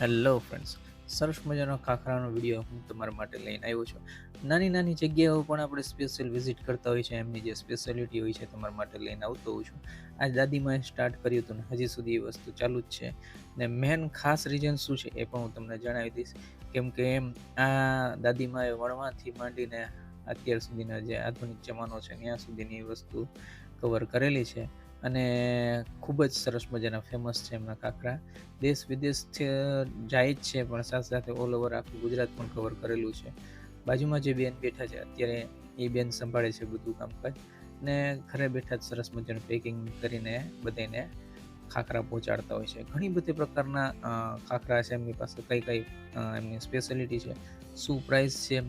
Hello friends, સરસ મજાનો ખાખરાનો video હું તમારા માટે લઈને આવ્યો છું. નાની નાની જગ્યાઓ પણ આપણે સ્પેશિયલ વિઝિટ કરતા હોય છે, એમની જે સ્પેશિયાલિટી હોય છે તમારા માટે લઈને આવતો હોઉં છું. આજ દાદીમાએ સ્ટાર્ટ કર્યું હતું ને હજી સુધી એ વસ્તુ ચાલુ જ છે. ને મેન ખાસ રીઝન શું છે એ પણ હું તમને જણાવી દઈશ, કેમ કે આ દાદીમાએ વણવાથી માંડીને અત્યાર સુધીના જે આધુનિક જમાનો છે ત્યાં સુધીની વસ્તુ કવર કરેલી છે. અને ખૂબ જ સરસ મજાના ફેમસ છે એમના ખાખરા. દેશ વિદેશથી જાય જ છે, પણ સાથે સાથે ઓલ ઓવર આખું ગુજરાત પણ કવર કરેલું છે. બાજુમાં જે બેન બેઠા છે અત્યારે એ બેન સંભાળે છે બધું કામકાજ, ને ઘરે બેઠા જ સરસ મજાનું પેકિંગ કરીને બધાને ખાખરા પહોંચાડતા હોય છે. ઘણી બધી પ્રકારના ખાખરા છે એમની પાસે. કઈ કઈ એમની સ્પેશિયાલિટી છે, શું પ્રાઇસ છે,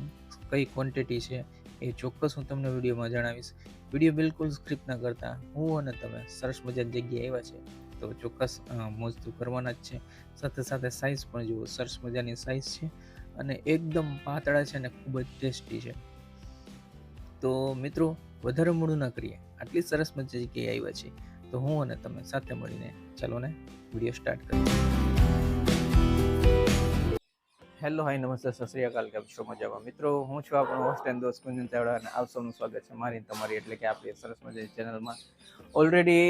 કઈ ક્વોન્ટિટી છે, એ ચોક્કસ હું તમને વિડીયોમાં જણાવીશ. વિડીયો બિલકુલ સ્ક્રિપ્ટ ના કરતા હું અને તમે સરસ મજાની જગ્યાએ આવ્યા છે તો ચોક્કસ મોજ તો કરવાના જ છે. સાથે સાથે સાઇઝ પણ જુઓ, સરસ મજાની સાઇઝ છે અને એકદમ પાતળા છે અને ખૂબ જ ટેસ્ટી છે. તો મિત્રો, વધારે મોડું ના કરીએ, આટલી સરસ મજાની જગ્યાએ આવ્યા છીએ તો હું અને તમે સાથે મળીને ચાલો ને વિડીયો સ્ટાર્ટ કરીએ. હેલો, હાય, નમસ્તે, સત શ્રી અકાલ. કેમ છો? મજામાં મિત્રો? હું છું આપણો હોસ્ટ એન્ડ દોસ્ત કુંજન ચાવડા, અને આપ સૌનું સ્વાગત છે મારી તમારી એટલે કે આપણી સરસ મજાની ચેનલમાં. ઓલરેડી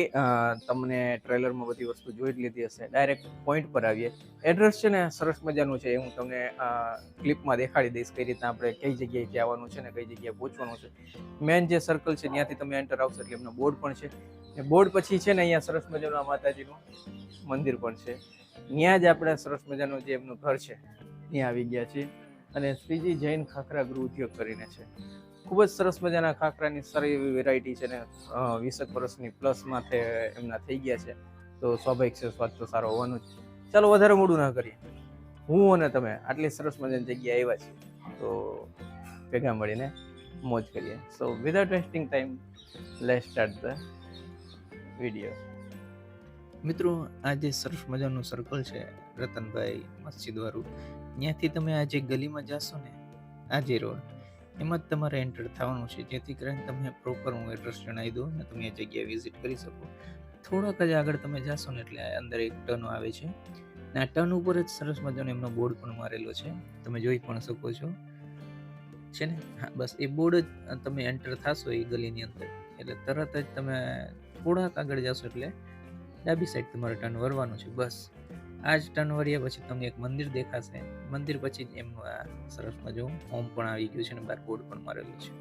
તમને ટ્રેલરમાં બધી વસ્તુ જોઈ જ લીધી હશે. ડાયરેક્ટ પોઈન્ટ પર આવીએ. એડ્રેસ છે ને સરસ મજાનું છે, એ હું તમને ક્લિપમાં દેખાડી દઈશ કઈ રીતના આપણે કઈ જગ્યાએથી આવવાનું છે ને કઈ જગ્યાએ પહોંચવાનું છે. મેન જે સર્કલ છે ત્યાંથી તમે એન્ટર આવશો એટલે એમનો બોર્ડ પણ છે. એ બોર્ડ પછી છે ને અહીંયા સરસ મજાનું માતાજીનું મંદિર પણ છે. ત્યાં જ આપણે સરસ મજાનું જે એમનું ઘર છે ત્યાં આવી ગયા છીએ. અને શ્રીજી જૈન ખાખરા ગૃહ ઉદ્યોગ કરીને છે. ખૂબ જ સરસ મજાના ખાખરાની સારી એવી વેરાયટી છે ને 20 વર્ષની પ્લસ માથે એમના થઈ ગયા છે, તો સ્વાભાવિક છે સ્વાદ તો સારો હોવાનો જ. ચાલો વધારે મોડું ના કરીએ, હું અને તમે આટલી સરસ મજાની જગ્યાએ આવ્યા છીએ તો ભેગા મળીને મોજ કરીએ. So without wasting time, let's start the video. મિત્રો, આ જે સરસ મજાનું સર્કલ છે રતનભાઈ મસ્જિદ વાળું, ત્યાંથી તમે આ જે ગલીમાં જશો ને, આ જે રોડ, એમાં જ તમારે એન્ટર થવાનું છે, જેથી કરીને તમને પ્રોપર હું એડ્રેસ જણાવી દઉં અને તમે એ જગ્યાએ વિઝિટ કરી શકો. થોડાક જ આગળ તમે જશો ને એટલે અંદર એક ટર્ન આવે છે, ને આ ટર્ન ઉપર જ સરસ મજાનો એમનો બોર્ડ પણ મારેલો છે, તમે જોઈ પણ શકો છો છે ને. હા, બસ એ બોર્ડ જ તમે એન્ટર થશો એ ગલીની અંદર એટલે તરત જ તમે થોડાક આગળ જશો એટલે ડાબી સાઈડ તમારે ટર્ન વળવાનું છે. બસ આ જ ટર્ન વળ્યા પછી તમને એક મંદિર દેખાશે. મંદિર પછી જ એમનું આ સરસ મજાનું હોમ પણ આવી ગયું છે અને બાર બોર્ડ પણ મારેલું છે.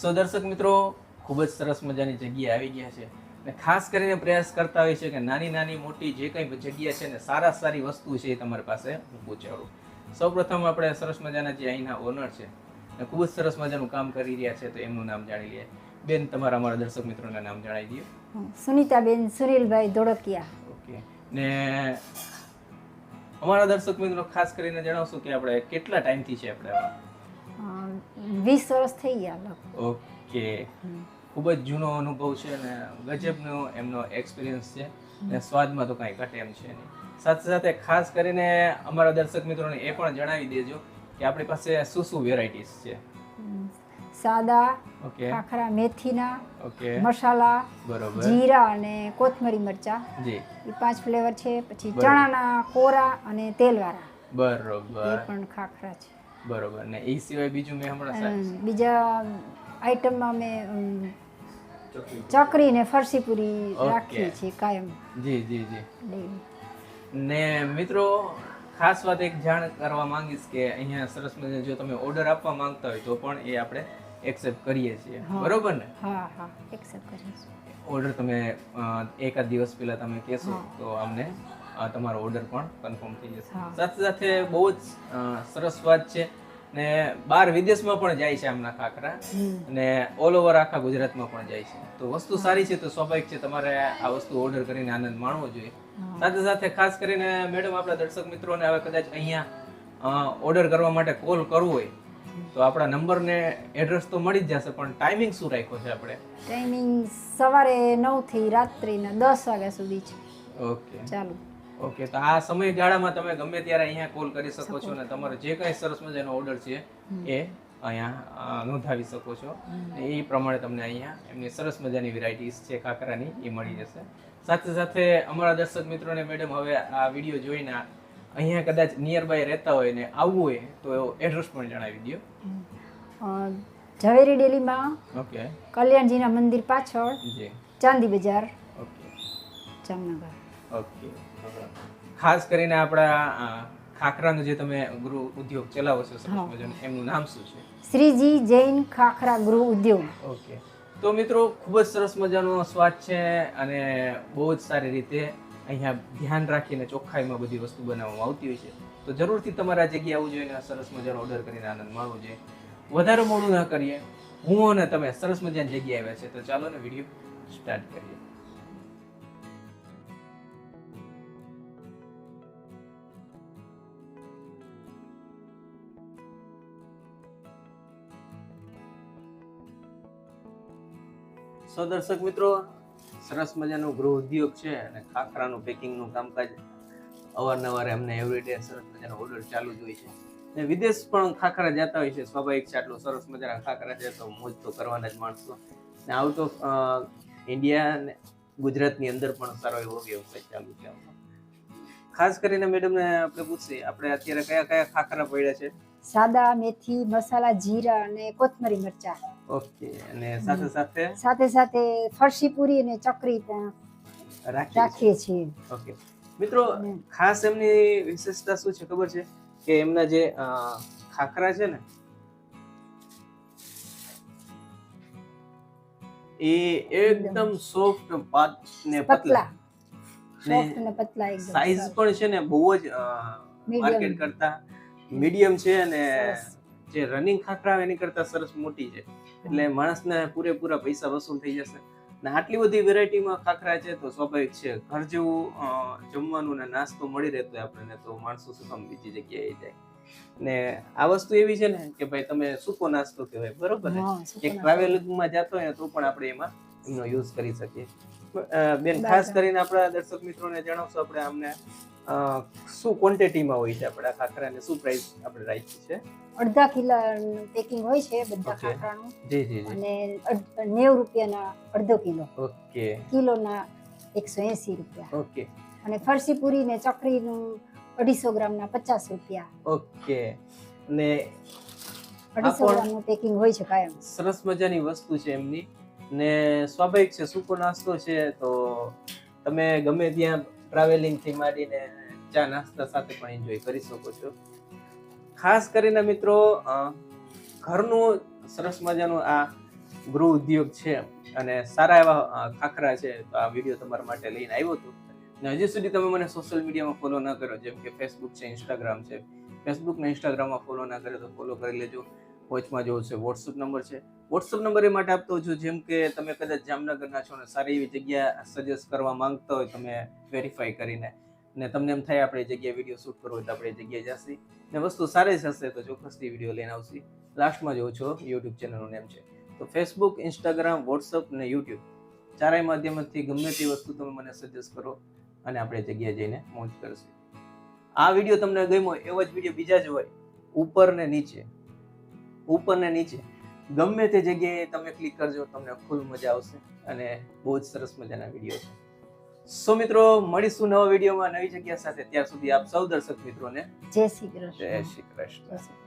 સો દર્શક મિત્રો, ખૂબ જ સરસ મજાની જગ્યાએ આવી ગયા છે અને ખાસ કરીને પ્રયાસ કરતા હોય છે કે નાની નાની મોટી જે કંઈ જગ્યા છે ને સારી વસ્તુ છે એ તમારી પાસે હું પહોંચાડું. સૌપ્રથમ આપણે સરસ મજાના જે અહીંના ઓનર છે અને ખૂબ જ સરસ મજાનું કામ કરી રહ્યા છે તો એમનું નામ જાણી લઈએ. બેન, તમારા અમારા દર્શક મિત્રોના નામ જણાવી દો. સુનિતાબેન સુનિલભાઈ ધોળકિયા. ઓકે. ને અમારા દર્શક મિત્રો ખાસ કરીને જણાવશું કે આપણે કેટલા ટાઈમથી છે આપણે 20 વર્ષ થઈ ગયા. ઓકે. ખૂબ જ જૂનો અનુભવ છે અને ગજબનો એમનો એક્સપિરિયન્સ છે અને સ્વાદમાં તો કાંઈ ઘટે એમ છે નહીં. સાથે સાથે ખાસ કરીને અમારા દર્શક મિત્રોને એ પણ જણાવી દેજો કે આપણી પાસે શું શું વેરાયટીઝ છે. સાદા ઓકે. ખાખરા મેથીના, ઓકે. મસાલા, બરોબર. જીરા અને કોથમરી મરચા, જી. એ 5 ફ્લેવર છે. પછી બરોબર. ચણાના કોરા અને તેલવાળા એ બરોબર. પણ ખાખરા છે. બરોબર. ને એ સિવાય બીજું મેં હમણાં બીજા આઈટમમાં મેં ચકરી ને ફરસી પૂરી રાખીએ છીએ કાયમ. જી જી જી. daily. ને મિત્રો, ખાસ વાત એક જાણ કરવા માંગીશ કે અહીંયા સરસ મજાનો જો તમે ઓર્ડર આપવા માંગતા હોય તો પણ એ આપણે એક્સેપ્ટ કરીએ છીએ. બરોબર ને? હા હા, એક્સેપ્ટ કરીએ છીએ. ઓર્ડર તમે એકાદ દિવસ પહેલા તમે કહેશો તો અમને તમારો ઓર્ડર પણ કન્ફર્મ થઈ જશે. સાથે સાથે બહુ જ સરસ વાત છે ને બહાર વિદેશમાં પણ જાય છે આમના ખાખરા અને ઓલ ઓવર આખા ગુજરાતમાં પણ જાય છે. તો વસ્તુ સારી છે તો સ્વાભાવિક છે તમારે આ વસ્તુ ઓર્ડર કરીને આનંદ માણવો જોઈએ. સાથે સાથે ખાસ કરીને મેડમ, આપણા દર્શક મિત્રોને હવે કદાચ અહીંયા ઓર્ડર કરવા માટે કોલ કરવો હોય તો આપણા નંબર ને એડ્રેસ તો મળી જ જશે, પણ ટાઈમિંગ શું રાખ્યો છે આપણે? ટાઈમિંગ સવારે 9 થી રાત્રિના 10 વાગ્યા સુધી છે. ઓકે. ચાલુ. ઓકે. તો આ સમયગાળામાં તમે ગમે ત્યારે અહીંયા કોલ કરી શકો છો અને તમારો જે કાંઈ સરસ મજાનો ઓર્ડર છે એ અહીંયા નોંધાવી શકો છો. એ પ્રમાણે તમને અહીંયા એમની સરસ મજાની વેરાયટીઝ છે ખાખરાની એ મળી જશે. સાથે સાથે અમારા દર્શક મિત્રોને મેડમ હવે આ વિડીયો જોઈને અહીંયા કદાચ નિયર બાય રહેતા હોય ને આવવું હોય તો એડ્રેસ પણ જણાવી દો. ઝવેરી ડેલીમાં ઓકે. કલ્યાણજીના મંદિર પાછળ, જી. ચાંદી બજાર, ઓકે. જામનગર. ઓકે. ખાસ કરીને આપણા ખાખરાનો જે તમે ગૃહ ઉદ્યોગ ચલાવો છો સરસ મજાનું, એમનું નામ શું છે? શ્રીજી જૈન ખાખરા ગૃહ ઉદ્યોગ. ઓકે. તો મિત્રો ખૂબ જ સરસ મજાનો સ્વાદ છે અને બહુ જ સારી રીતે અહીંયા ધ્યાન રાખીને ચોખ્ખાઈમાં બધી વસ્તુ બનાવવામાં આવતી હોય છે. તો જરૂરથી તમારે આ જગ્યાએ આવવું જોઈએ અને સરસ મજાનો ઓર્ડર કરીને આનંદ માણવો જોઈએ. વધારે મોડું ના કરીએ, હું અને તમે સરસ મજાની જગ્યાએ આવ્યા છે, તો ચાલો ને વિડીયો સ્ટાર્ટ કરીએ. સો દર્શક મિત્રો, સરસ મજાનો ગૃહ ઉદ્યોગ છે અને ખાખરાનું પેકિંગનું કામકાજ અવારનવાર એમને એવરીડે સરસ મજાનો ઓર્ડર ચાલુ જ હોય છે. ને વિદેશ પણ ખાખરા જતા હોય છે, સ્વાભાવિક છે. આટલો સરસ મજાના ખાખરા છે તો મોજ તો કરવાના જ માણસો. ને આઉટ ઓફ ઇન્ડિયા ને ગુજરાતની અંદર પણ સારો એવો વ્યવસાય ચાલુ છે. ખાસ કરીને મેડમને આપણે પૂછીએ, આપણે અત્યારે કયા કયા ખાખરા પડ્યા છે? સાદા, મેથી, મસાલા, જીરા અને કોથમરી મરચા. ઓકે. અને સાથે સાથે સાથે સાથે ફરસી પૂરી અને ચકરી પણ રાખીએ છીએ. ઓકે. મિત્રો, ખાસ એમની વિશેષતા શું છે ખબર છે? કે એમના જે ખાખરા છે ને એ એકદમ સોફ્ટ ને પતલા. સોફ્ટ અને પતલા એકદમ. સાઈઝ પણ છે ને બહુ જ માર્કેટ કરતા મીડિયમ છે અને જે રનિંગ ખાખરા એની કરતા સરસ મોટી છે. એટલે માણસને પૂરેપૂરા પૈસા વસૂલ થઈ જશે. ને આટલી બધી વેરાયટીમાં ખાખરા છે તો સ્વાભાવિક છે ઘર જેવું જમવાનું ને નાસ્તો મળી રહેતો હોય આપણને, તો માણસો શું કામ બીજી જગ્યાએ જાય. ને આ વસ્તુ એવી છે ને કે ભાઈ તમે સૂકો નાસ્તો કહેવાય, બરોબર ને? એક ટ્રાવેલિંગમાં જતો હોય તો પણ આપણે એમાં એમનો યુઝ કરી શકીએ. બેન, ખાસ કરીને આપણા દર્શક મિત્રોને જણાવશો આપણે અમને શું ક્વોન્ટિટીમાં હોય છે આપણા ખાખરાને, શું પ્રાઇસ આપણે રાખી છે? અડધા કિલો પેકિંગ હોય છે બધા ખાખરાનું. જી જી જી. અને 90 રૂપિયાના અડધો કિલો. ઓકે. કિલોના 180 રૂપિયા. ઓકે. અને ફરસી પૂરી ને ચકરીનું 250 ગ્રામના 50 રૂપિયા. ઓકે. ને 250 ગ્રામનું પેકિંગ હોય છે કાયમ. સરસ મજાની વસ્તુ છે એમની. ને સ્વાભાવિક છે સૂકો નાસ્તો છે તો તમે ગમે ત્યાં ટ્રાવેલિંગ થી માંડીને ચા નાસ્તા સાથે પણ એન્જોય કરી શકો છો. ખાસ કરીને મિત્રો, ઘરનું સરસ મજાનું આ ગૃહ ઉદ્યોગ છે અને સારા એવા ખાખરા છે, તો આ વિડીયો તમારા માટે લઈને આવ્યો હતો. ને હજી સુધી તમે મને સોશિયલ મીડિયામાં ફોલો ન કર્યો, જેમ કે ફેસબુક છે, ઇન્સ્ટાગ્રામ છે, ફેસબુક ને ઇન્સ્ટાગ્રામમાં ફોલો ના કર્યો તો ફોલો કરી લેજો. વોચમાં જોવું છે, વોટ્સઅપ નંબર છે. વોટ્સઅપ નંબર એ માટે આપતો છું જેમ કે તમે કદાચ જામનગરના છો ને સારી એવી જગ્યા સજેસ્ટ કરવા માંગતા હોય તમે વેરીફાઈ કરીને, ને તમને એમ થાય આપણે જગ્યાએ વિડીયો શૂટ કરવો હોય તો આપણે જગ્યાએ જશે ને વસ્તુ સારી જ હશે તો ચોક્કસથી વિડીયો લઈને આવશે. લાસ્ટમાં જોવો છો યુટ્યુબ ચેનલનું નેમ છે. તો ફેસબુક, ઇન્સ્ટાગ્રામ, વોટ્સઅપ ને યુટ્યુબ ચારેય માધ્યમથી ગમે તે વસ્તુ તમે મને સજેસ્ટ કરો અને આપણે જગ્યાએ જઈને મોજ કરશું. આ વિડીયો તમને ગમ્યો એવો જ વિડીયો બીજા જ હોય, ઉપર ને નીચે ગમે તે જગ્યાએ તમે ક્લિક કરજો, તમને ફૂલ મજા આવશે અને બહુ જ સરસ મજાના વિડીયો છે. સો મિત્રો, મળીશું નવા વિડીયોમાં નવી જગ્યા સાથે. ત્યાર સુધી આપ સૌ દર્શક મિત્રોને જય શ્રી કૃષ્ણ. જય શ્રી કૃષ્ણ.